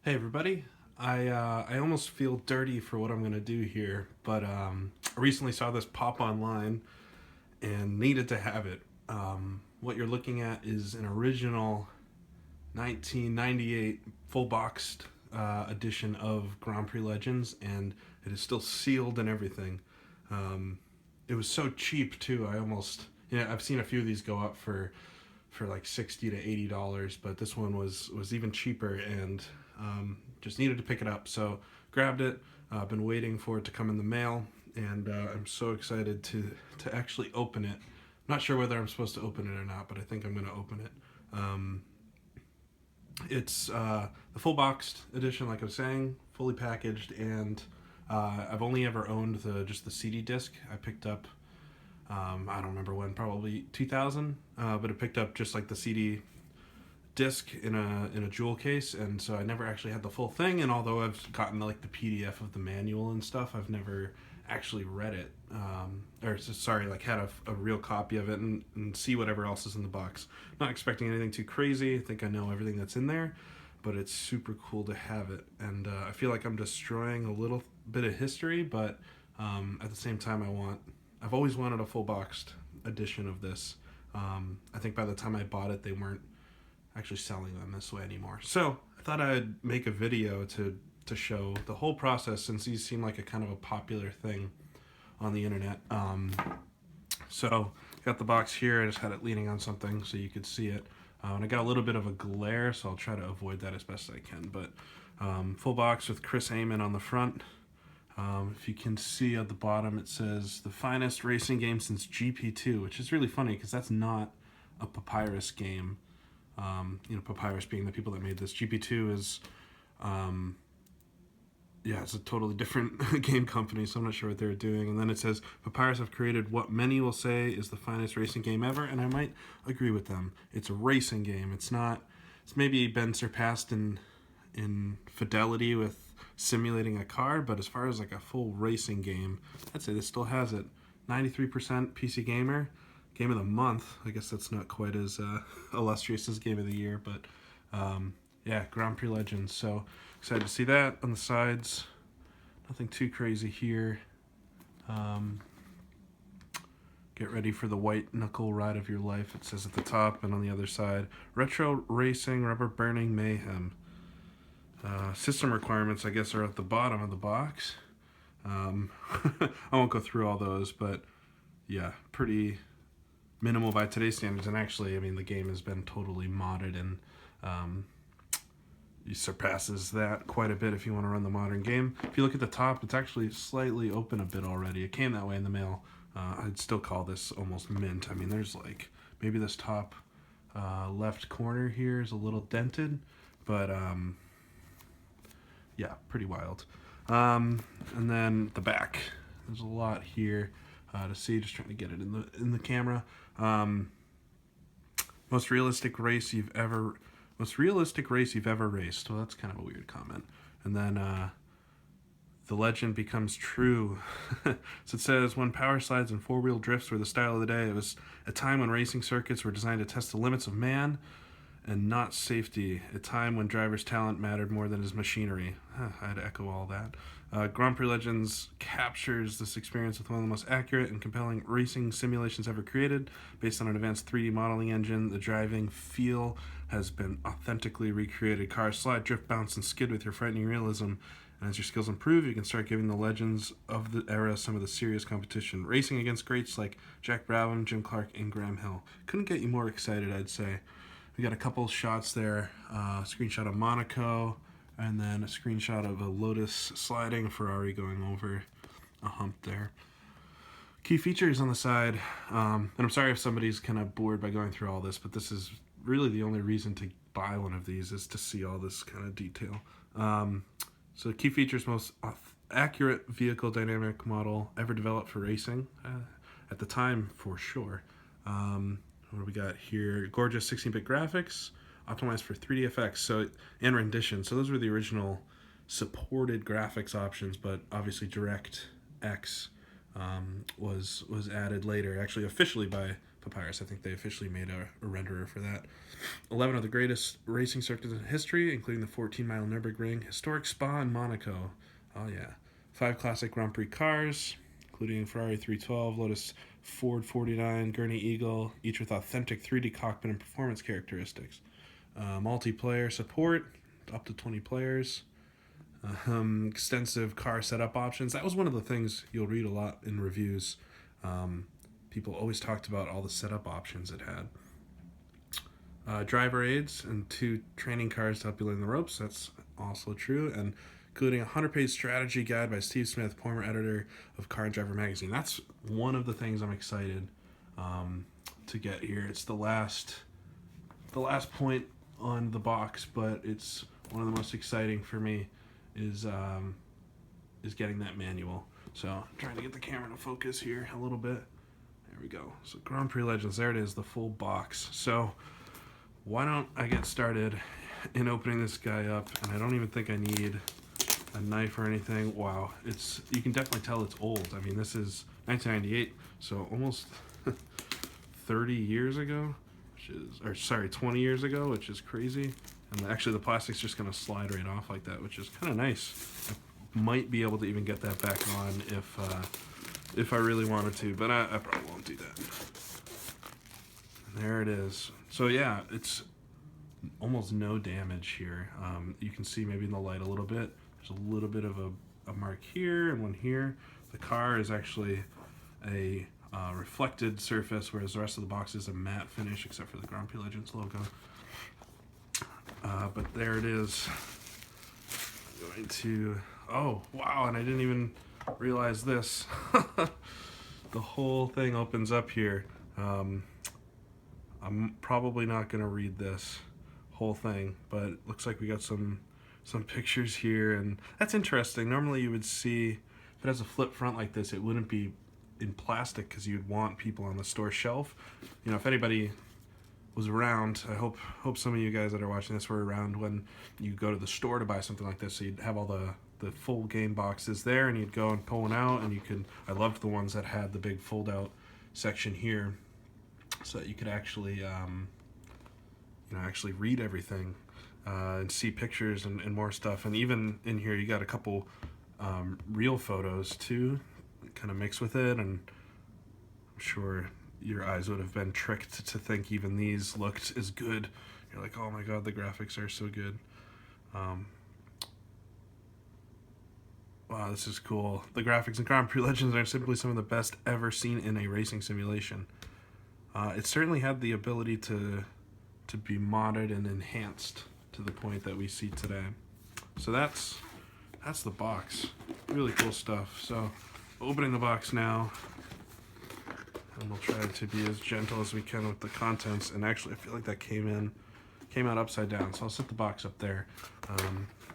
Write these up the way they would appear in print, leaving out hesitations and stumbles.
Hey everybody. I almost feel dirty for what I'm gonna do here, but I recently saw this pop online and needed to have it. What you're looking at is an original 1998 full boxed edition of Grand Prix Legends, and it is still sealed and everything. Um, it was so cheap too. I've seen a few of these go up for like $60 to $80, but this one was even cheaper, and just needed to pick it up. So grabbed it. I've been waiting for it to come in the mail, and I'm so excited to actually open it. Not sure whether I'm supposed to open it or not, but I think I'm going to open it. Um, it's the full boxed edition, like I was saying, fully packaged, and I've only ever owned just the CD disc. I picked up I don't remember when, probably 2000, but it picked up just like the CD disc in a jewel case, and so I never actually had the full thing. And although I've gotten like the PDF of the manual and stuff, I've never actually read it, or sorry, like had a real copy of it and see whatever else is in the box. Not expecting anything too crazy. I think I know everything that's in there, but it's super cool to have it, and I feel like I'm destroying a little bit of history, but at the same time, I've always wanted a full boxed edition of this. I think by the time I bought it, they weren't actually selling them this way anymore. So I thought I'd make a video to show the whole process, since these seem like a kind of a popular thing on the internet. So got the box here. I just had it leaning on something so you could see it. And I got a little bit of a glare, so I'll try to avoid that as best as I can. But full box with Chris Amon on the front. If you can see at the bottom, it says the finest racing game since GP2, which is really funny because that's not a Papyrus game. Papyrus being the people that made this. GP2 is, it's a totally different game company, so I'm not sure what they're doing. And then it says, Papyrus have created what many will say is the finest racing game ever, and I might agree with them. It's a racing game. It's maybe been surpassed in fidelity with simulating a car, but as far as like a full racing game, I'd say this still has it. 93% PC Gamer. Game of the month. I guess that's not quite as illustrious as Game of the Year, but yeah, Grand Prix Legends. So excited to see that on the sides. Nothing too crazy here. Get ready for the white knuckle ride of your life, it says at the top, and on the other side, Retro Racing Rubber Burning Mayhem. System requirements, I guess, are at the bottom of the box. I won't go through all those, but yeah, pretty minimal by today's standards. And actually, I mean, the game has been totally modded, and it surpasses that quite a bit if you want to run the modern game. If you look at the top, it's actually slightly open a bit already. It came that way in the mail. I'd still call this almost mint. I mean, there's like maybe this top left corner here is a little dented, but yeah, pretty wild. And then the back, there's a lot here to see. Just trying to get it in the camera. Most realistic race you've ever raced. Well, that's kind of a weird comment. And then the legend becomes true. So it says, when power slides and four-wheel drifts were the style of the day, it was a time when racing circuits were designed to test the limits of man and not safety, a time when driver's talent mattered more than his machinery. I'd echo all that. Grand Prix Legends captures this experience with one of the most accurate and compelling racing simulations ever created. Based on an advanced 3D modeling engine, the driving feel has been authentically recreated. Cars slide, drift, bounce, and skid with your frightening realism. And as your skills improve, you can start giving the legends of the era some of the serious competition. Racing against greats like Jack Brabham, Jim Clark, and Graham Hill. Couldn't get you more excited, I'd say. We got a couple shots there, a screenshot of Monaco, and then a screenshot of a Lotus sliding, Ferrari going over a hump there. Key features on the side, and I'm sorry if somebody's kind of bored by going through all this, but this is really the only reason to buy one of these, is to see all this kind of detail. So key features: most accurate vehicle dynamic model ever developed for racing, at the time for sure. What do we got here? Gorgeous 16-bit graphics, optimized for 3D effects, and rendition. So those were the original supported graphics options, but obviously DirectX was added later, actually officially by Papyrus. I think they officially made a renderer for that. 11 of the greatest racing circuits in history, including the 14-mile Nürburgring, historic Spa, and Monaco. Oh, yeah. 5 classic Grand Prix cars, including Ferrari 312, Lotus Ford 49, Gurney Eagle, each with authentic 3D cockpit and performance characteristics. Multiplayer support, up to 20 players. Extensive car setup options. That was one of the things you'll read a lot in reviews. People always talked about all the setup options it had. Driver aids and 2 training cars to help you learn the ropes. That's also true. And including a 100-page strategy guide by Steve Smith, former editor of Car and Driver magazine. That's one of the things I'm excited to get here. It's the last point on the box, but it's one of the most exciting for me is getting that manual. So I'm trying to get the camera to focus here a little bit. There we go. So Grand Prix Legends, there it is, the full box. So why don't I get started in opening this guy up? And I don't even think I need a knife or anything. Wow, you can definitely tell it's old. I mean, this is 1998, so almost 30 years ago, 20 years ago, which is crazy. And actually the plastic's just gonna slide right off like that, which is kind of nice. I might be able to even get that back on if I really wanted to, but I probably won't do that. There it is. So yeah, it's almost no damage here. You can see maybe in the light a little bit. There's a little bit of a mark here and one here. The car is actually a reflected surface, whereas the rest of the box is a matte finish, except for the Grand Prix Legends logo. But there it is. Going to, oh wow, and I didn't even realize this. The whole thing opens up here. I'm probably not going to read this whole thing, but it looks like we got some pictures here, and that's interesting. Normally you would see, if it has a flip front like this, it wouldn't be in plastic because you'd want people on the store shelf. You know, if anybody was around, I hope some of you guys that are watching this were around when you go to the store to buy something like this, so you'd have all the full game boxes there, and you'd go and pull one out, and I loved the ones that had the big fold out section here, so that you could actually actually read everything and see pictures and more stuff. And even in here you got a couple real photos too, kind of mixed with it, and I'm sure your eyes would have been tricked to think even these looked as good. You're like, oh my god, the graphics are so good. Wow, this is cool. The graphics in Grand Prix Legends are simply some of the best ever seen in a racing simulation. It certainly had the ability to be modded and enhanced to the point that we see today. So that's the box. Really cool stuff. So opening the box now, and we'll try to be as gentle as we can with the contents. And actually I feel like that came out upside down, so I'll set the box up there.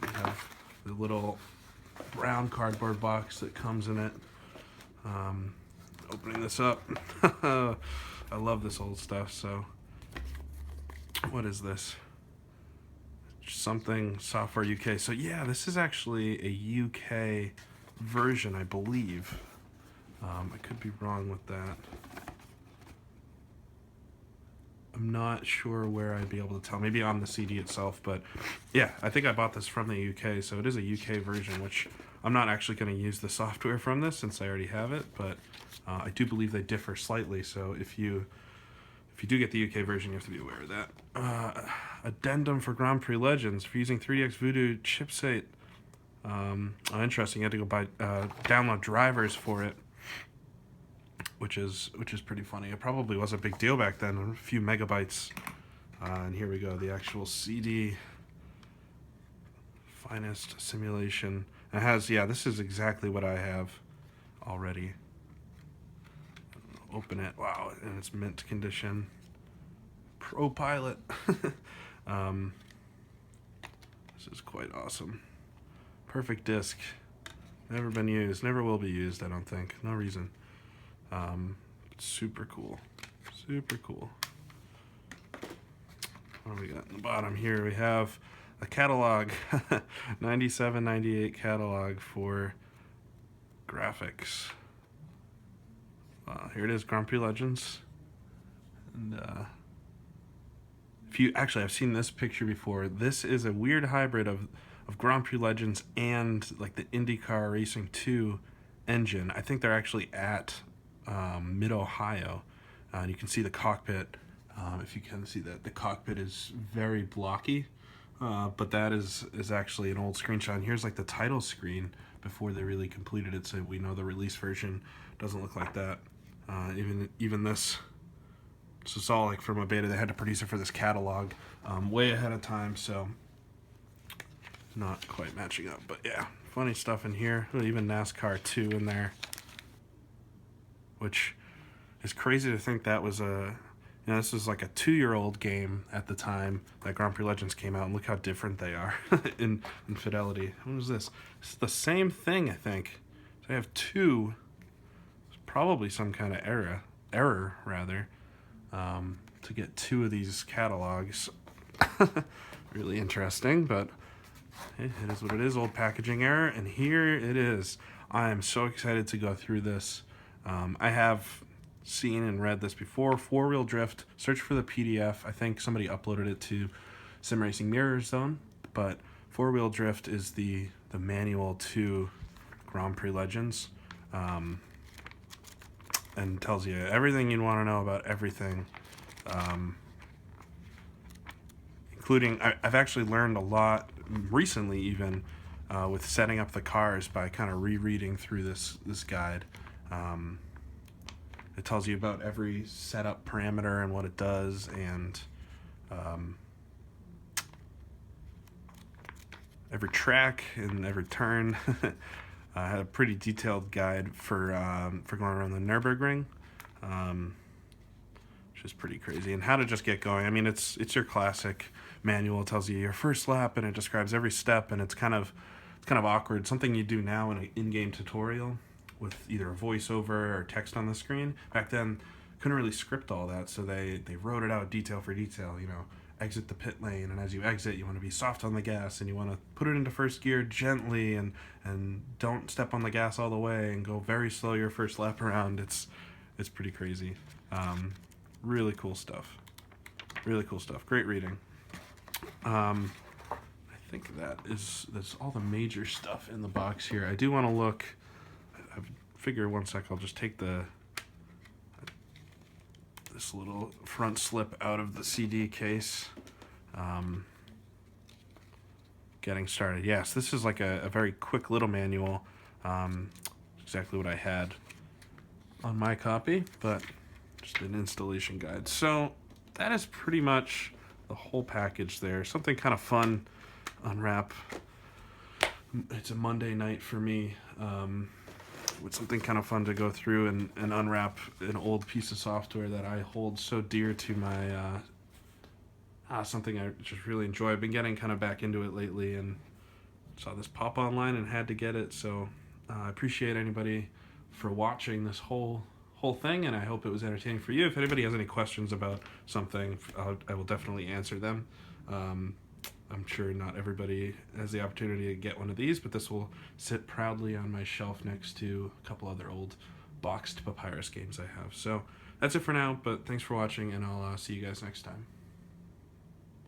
We have the little brown cardboard box that comes in it. Opening this up. I love this old stuff. So what is this? Something Software UK. So yeah, this is actually a UK version, I believe. I could be wrong with that. I'm not sure where I'd be able to tell. Maybe on the CD itself, but yeah, I think I bought this from the UK, so it is a UK version, which I'm not actually going to use the software from this since I already have it, but I do believe they differ slightly, so if you do get the UK version, you have to be aware of that. Addendum for Grand Prix Legends for using 3DX Voodoo chipset. Interesting. You had to go download drivers for it, which is pretty funny. It probably was a big deal back then, a few megabytes. And here we go, the actual CD. Finest simulation. It has, yeah, this is exactly what I have already. Open it. Wow, and it's mint condition. Pro Pilot. This is quite awesome. Perfect disc. Never been used. Never will be used, I don't think. No reason. Super cool. Super cool. What do we got in the bottom here? We have a catalog. 97, 98 catalog for graphics. Here it is, Grand Prix Legends. And if you actually, I've seen this picture before. This is a weird hybrid of Grand Prix Legends and like the IndyCar Racing 2 engine. I think they're actually at Mid Ohio. And you can see the cockpit. If you can see that, the cockpit is very blocky. But that is actually an old screenshot. And here's like the title screen before they really completed it, so we know the release version doesn't look like that. Even this is all like from a beta. They had to produce it for this catalog way ahead of time, so not quite matching up. But yeah, funny stuff in here. Even NASCAR 2 in there, which is crazy to think that was this was like a 2-year-old game at the time that Grand Prix Legends came out, and look how different they are in fidelity. What is this? It's the same thing, I think. So I have two. It's probably some kind of error rather, to get two of these catalogs. Really interesting, but it is what it is. Old packaging error, and here it is. I am so excited to go through this. I have seen and read this before. Four-wheel drift. Search for the PDF. I think somebody uploaded it to Sim Racing Mirror Zone, but four-wheel drift is the manual to Grand Prix Legends, and tells you everything you want to know about everything, including I've actually learned a lot recently, even with setting up the cars by kind of rereading through this guide. It tells you about every setup parameter and what it does, and every track and every turn. I had a pretty detailed guide for going around the Nürburgring, which is pretty crazy, and how to just get going. I mean, it's your classic manual. It tells you your first lap, and it describes every step, and it's kind of awkward. Something you do now in an in-game tutorial with either a voiceover or text on the screen. Back then, couldn't really script all that, so they wrote it out detail for detail. Exit the pit lane, and as you exit, you want to be soft on the gas, and you want to put it into first gear gently, and don't step on the gas all the way, and go very slow your first lap around. It's pretty crazy. Really cool stuff. Really cool stuff. Great reading. I think that's all the major stuff in the box here. I do want to look. I figure one sec I'll just take this little front slip out of the CD case. Getting started. Yes, this is like a very quick little manual. Exactly what I had on my copy, but just an installation guide. So that is pretty much the whole package there. Something kind of fun, unwrap. It's a Monday night for me. With something kind of fun to go through and unwrap an old piece of software that I hold so dear to my something I just really enjoy. I've been getting kind of back into it lately, and saw this pop online and had to get it. So I appreciate anybody for watching this whole thing, and I hope it was entertaining for you. If anybody has any questions about something, I will definitely answer them. I'm sure not everybody has the opportunity to get one of these, but this will sit proudly on my shelf next to a couple other old boxed Papyrus games I have. So that's it for now, but thanks for watching, and I'll see you guys next time.